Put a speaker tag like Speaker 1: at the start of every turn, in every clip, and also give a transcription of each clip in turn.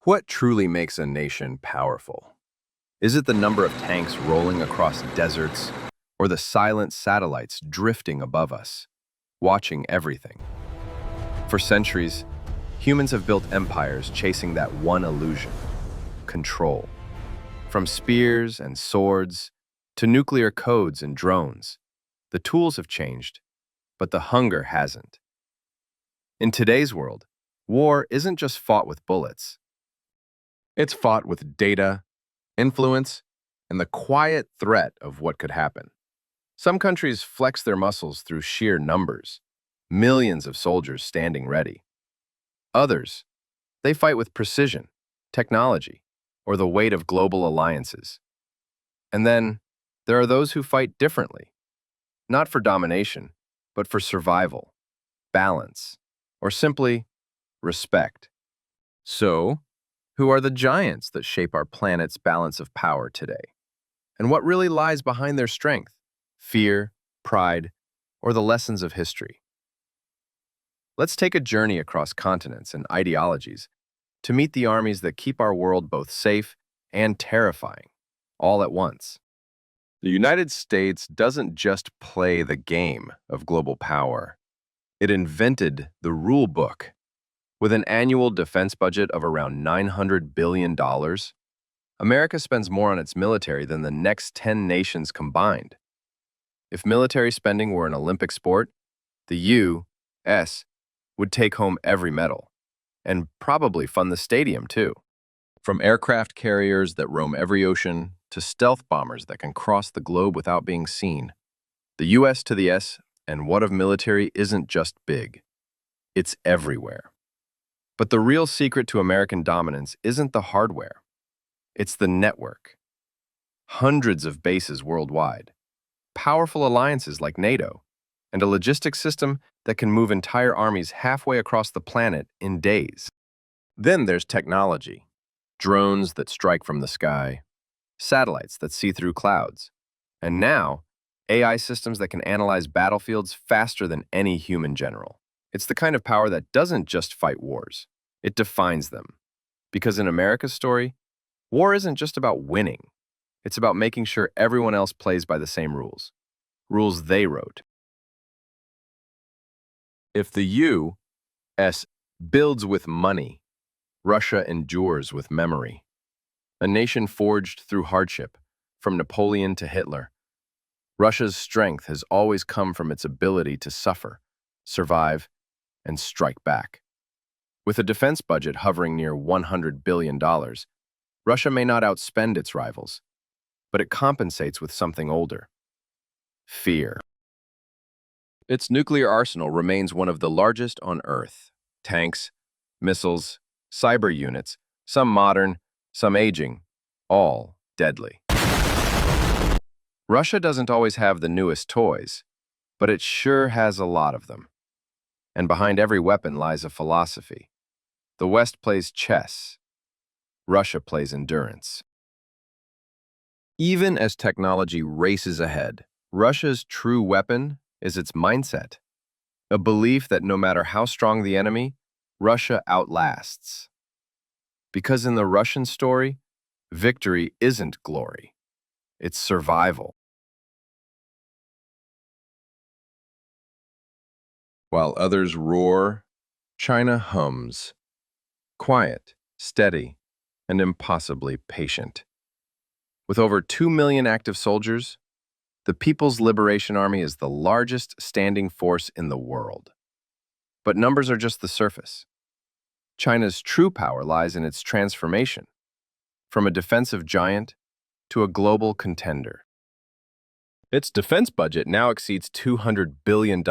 Speaker 1: What truly makes a nation powerful? Is it the number of tanks rolling across deserts, or the silent satellites drifting above us, watching everything? For centuries, humans have built empires chasing that one illusion: control. From spears and swords to nuclear codes and drones, the tools have changed, but the hunger hasn't. In today's world, war isn't just fought with bullets. It's fought with data, influence, and the quiet threat of what could happen. Some countries flex their muscles through sheer numbers, millions of soldiers standing ready. Others, they fight with precision, technology, or the weight of global alliances. And then, there are those who fight differently, not for domination, but for survival, balance, or simply respect. So, who are the giants that shape our planet's balance of power today? And what really lies behind their strength? Fear, pride, or the lessons of history? Let's take a journey across continents and ideologies to meet the armies that keep our world both safe and terrifying, all at once. The United States doesn't just play the game of global power. It invented the rule book. With an annual defense budget of around $900 billion, America spends more on its military than the next 10 nations combined. If military spending were an Olympic sport, the U.S. would take home every medal, and probably fund the stadium too. From aircraft carriers that roam every ocean to stealth bombers that can cross the globe without being seen, the U.S. to the S and what of military isn't just big, it's everywhere. But the real secret to American dominance isn't the hardware. It's the network. Hundreds of bases worldwide, powerful alliances like NATO, and a logistics system that can move entire armies halfway across the planet in days. Then there's technology. Drones that strike from the sky, satellites that see through clouds, and now, AI systems that can analyze battlefields faster than any human general. It's the kind of power that doesn't just fight wars, it defines them. Because in America's story, war isn't just about winning, it's about making sure everyone else plays by the same rules. Rules they wrote. If the U.S. builds with money, Russia endures with memory. A nation forged through hardship, from Napoleon to Hitler. Russia's strength has always come from its ability to suffer, survive, and strike back. With a defense budget hovering near $100 billion, Russia may not outspend its rivals, but it compensates with something older: fear. Its nuclear arsenal remains one of the largest on Earth. Tanks, missiles, cyber units, some modern, some aging, all deadly. Russia doesn't always have the newest toys, but it sure has a lot of them. And behind every weapon lies a philosophy. The West plays chess. Russia plays endurance. Even as technology races ahead, Russia's true weapon is its mindset. A belief that no matter how strong the enemy, Russia outlasts. Because in the Russian story, victory isn't glory. It's survival. While others roar, China hums. Quiet, steady, and impossibly patient. With over 2 million active soldiers, the People's Liberation Army is the largest standing force in the world. But numbers are just the surface. China's true power lies in its transformation, from a defensive giant to a global contender. Its defense budget now exceeds $200 billion,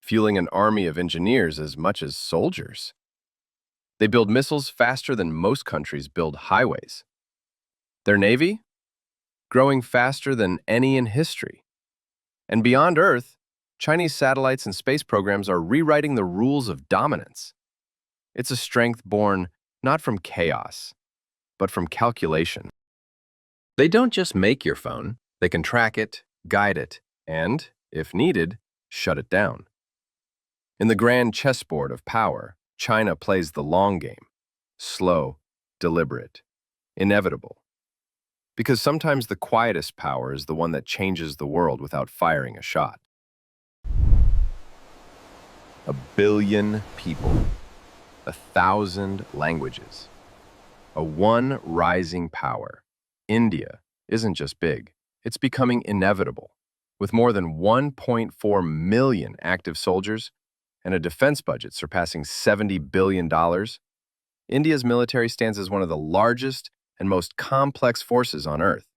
Speaker 1: fueling an army of engineers as much as soldiers. They build missiles faster than most countries build highways. Their navy? Growing faster than any in history. And beyond Earth, Chinese satellites and space programs are rewriting the rules of dominance. It's a strength born not from chaos, but from calculation. They don't just make your phone, they can track it, guide it, and, if needed, shut it down. In the grand chessboard of power, China plays the long game. Slow, deliberate, inevitable. Because sometimes the quietest power is the one that changes the world without firing a shot. 1 billion people, 1,000 languages, a one rising power. India isn't just big, it's becoming inevitable. With more than 1.4 million active soldiers and a defense budget surpassing $70 billion, India's military stands as one of the largest and most complex forces on Earth.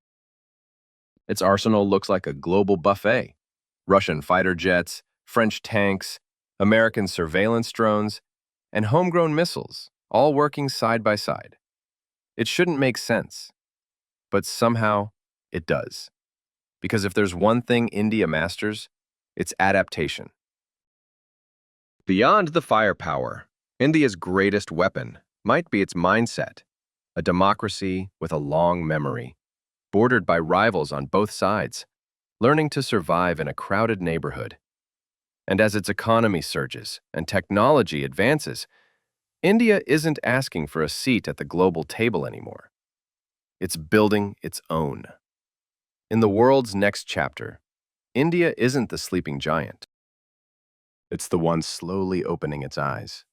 Speaker 1: Its arsenal looks like a global buffet. Russian fighter jets, French tanks, American surveillance drones, and homegrown missiles, all working side by side. It shouldn't make sense, but somehow it does. Because if there's one thing India masters, it's adaptation. Beyond the firepower, India's greatest weapon might be its mindset, a democracy with a long memory, bordered by rivals on both sides, learning to survive in a crowded neighborhood. And as its economy surges and technology advances, India isn't asking for a seat at the global table anymore. It's building its own. In the world's next chapter, India isn't the sleeping giant. It's the one slowly opening its eyes.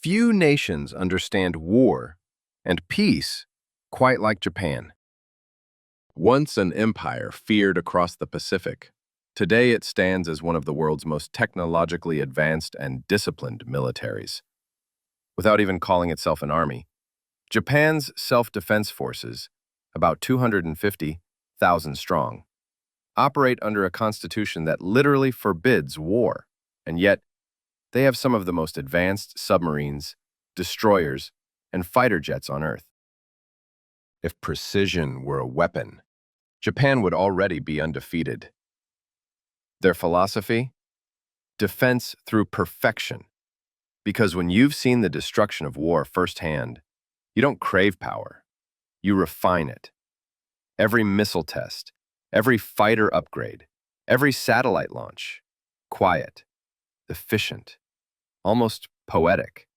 Speaker 1: Few nations understand war and peace quite like Japan. Once an empire feared across the Pacific, today it stands as one of the world's most technologically advanced and disciplined militaries. Without even calling itself an army, Japan's self-defense forces, about 250,000 strong, operate under a constitution that literally forbids war, and yet they have some of the most advanced submarines, destroyers, and fighter jets on Earth. If precision were a weapon, Japan would already be undefeated. Their philosophy? Defense through perfection. Because when you've seen the destruction of war firsthand, you don't crave power, you refine it. Every missile test, every fighter upgrade, every satellite launch, quiet, efficient, almost poetic.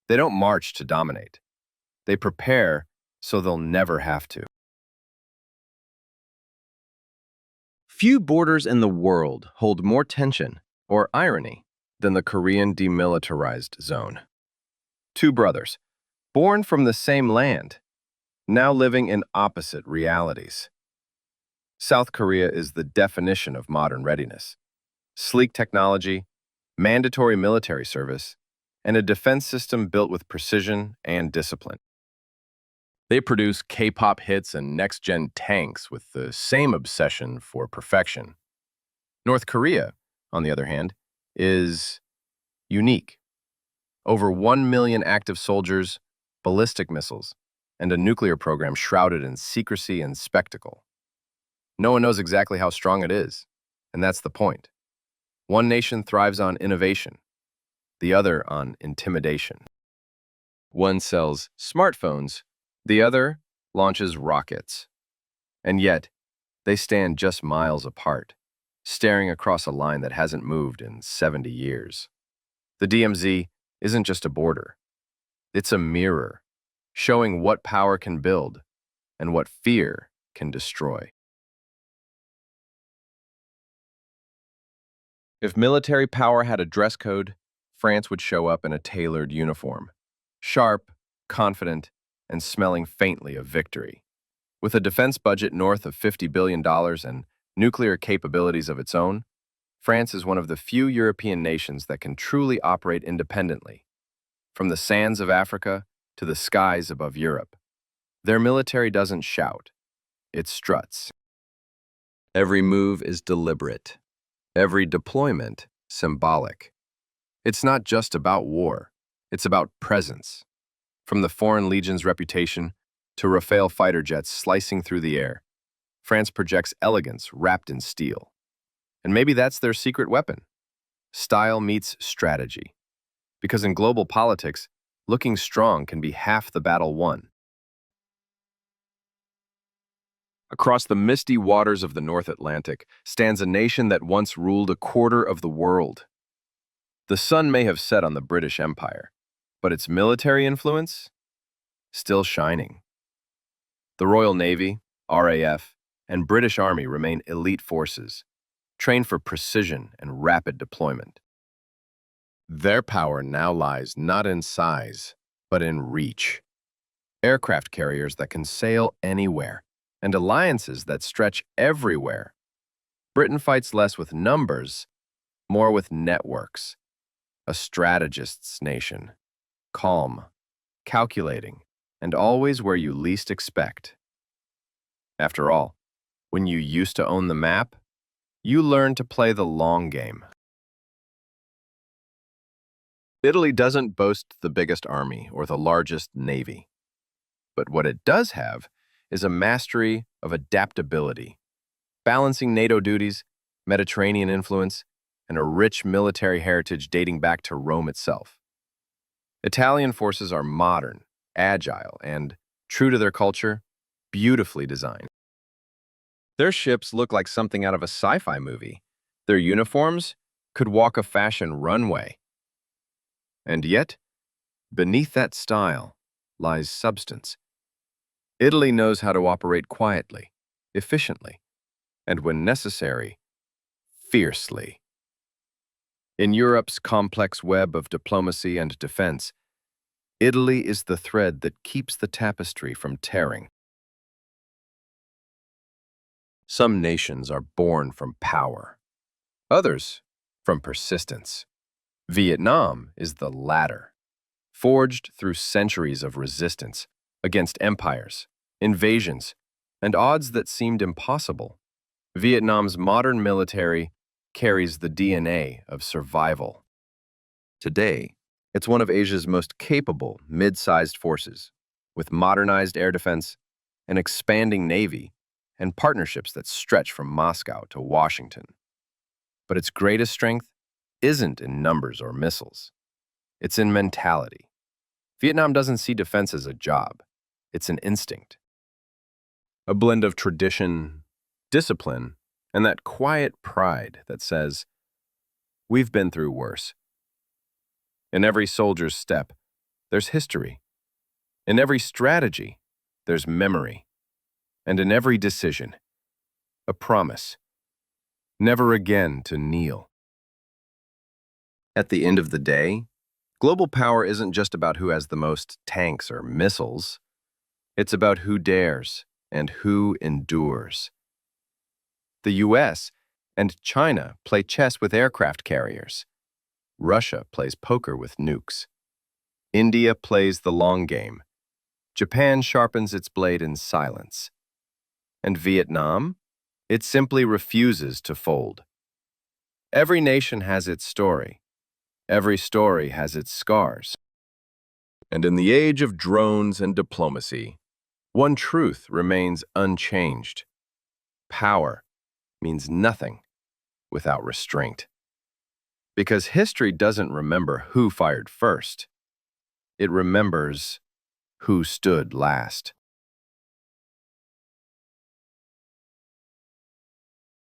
Speaker 1: They don't march to dominate. They prepare so they'll never have to. Few borders in the world hold more tension or irony than the Korean demilitarized zone. Two brothers, born from the same land, now living in opposite realities. South Korea is the definition of modern readiness. Sleek technology, mandatory military service, and a defense system built with precision and discipline. They produce K-pop hits and next-gen tanks with the same obsession for perfection. North Korea, on the other hand, is unique. Over 1 million active soldiers, ballistic missiles, and a nuclear program shrouded in secrecy and spectacle. No one knows exactly how strong it is, and that's the point. One nation thrives on innovation, the other on intimidation. One sells smartphones, the other launches rockets. And yet, they stand just miles apart, staring across a line that hasn't moved in 70 years. The DMZ isn't just a border. It's a mirror, showing what power can build and what fear can destroy. If military power had a dress code, France would show up in a tailored uniform, sharp, confident, and smelling faintly of victory. With a defense budget north of $50 billion and nuclear capabilities of its own, France is one of the few European nations that can truly operate independently. From the sands of Africa to the skies above Europe, their military doesn't shout, it struts. Every move is deliberate, every deployment symbolic. It's not just about war, it's about presence. From the Foreign Legion's reputation to Rafale fighter jets slicing through the air, France projects elegance wrapped in steel. And maybe that's their secret weapon. Style meets strategy. Because in global politics, looking strong can be half the battle won. Across the misty waters of the North Atlantic stands a nation that once ruled a quarter of the world. The sun may have set on the British Empire, but its military influence? Still shining. The Royal Navy, RAF, and British Army remain elite forces, trained for precision and rapid deployment. Their power now lies not in size, but in reach. Aircraft carriers that can sail anywhere, and alliances that stretch everywhere. Britain fights less with numbers, more with networks. A strategist's nation, calm, calculating, and always where you least expect. After all, when you used to own the map, you learned to play the long game. Italy doesn't boast the biggest army or the largest navy. But what it does have is a mastery of adaptability, balancing NATO duties, Mediterranean influence, and a rich military heritage dating back to Rome itself. Italian forces are modern, agile, and, true to their culture, beautifully designed. Their ships look like something out of a sci-fi movie. Their uniforms could walk a fashion runway. And yet, beneath that style lies substance. Italy knows how to operate quietly, efficiently, and when necessary, fiercely. In Europe's complex web of diplomacy and defense, Italy is the thread that keeps the tapestry from tearing. Some nations are born from power, others from persistence. Vietnam is the latter, forged through centuries of resistance against empires, invasions, and odds that seemed impossible. Vietnam's modern military carries the DNA of survival. Today, it's one of Asia's most capable mid-sized forces, with modernized air defense, an expanding navy, and partnerships that stretch from Moscow to Washington. But its greatest strength isn't in numbers or missiles. It's in mentality. Vietnam doesn't see defense as a job. It's an instinct. A blend of tradition, discipline, and that quiet pride that says, we've been through worse. In every soldier's step, there's history. In every strategy, there's memory. And in every decision, a promise. Never again to kneel. At the end of the day, global power isn't just about who has the most tanks or missiles. It's about who dares and who endures. The US and China play chess with aircraft carriers. Russia plays poker with nukes. India plays the long game. Japan sharpens its blade in silence. And Vietnam? It simply refuses to fold. Every nation has its story. Every story has its scars. And in the age of drones and diplomacy, one truth remains unchanged. Power means nothing without restraint. Because history doesn't remember who fired first. It remembers who stood last.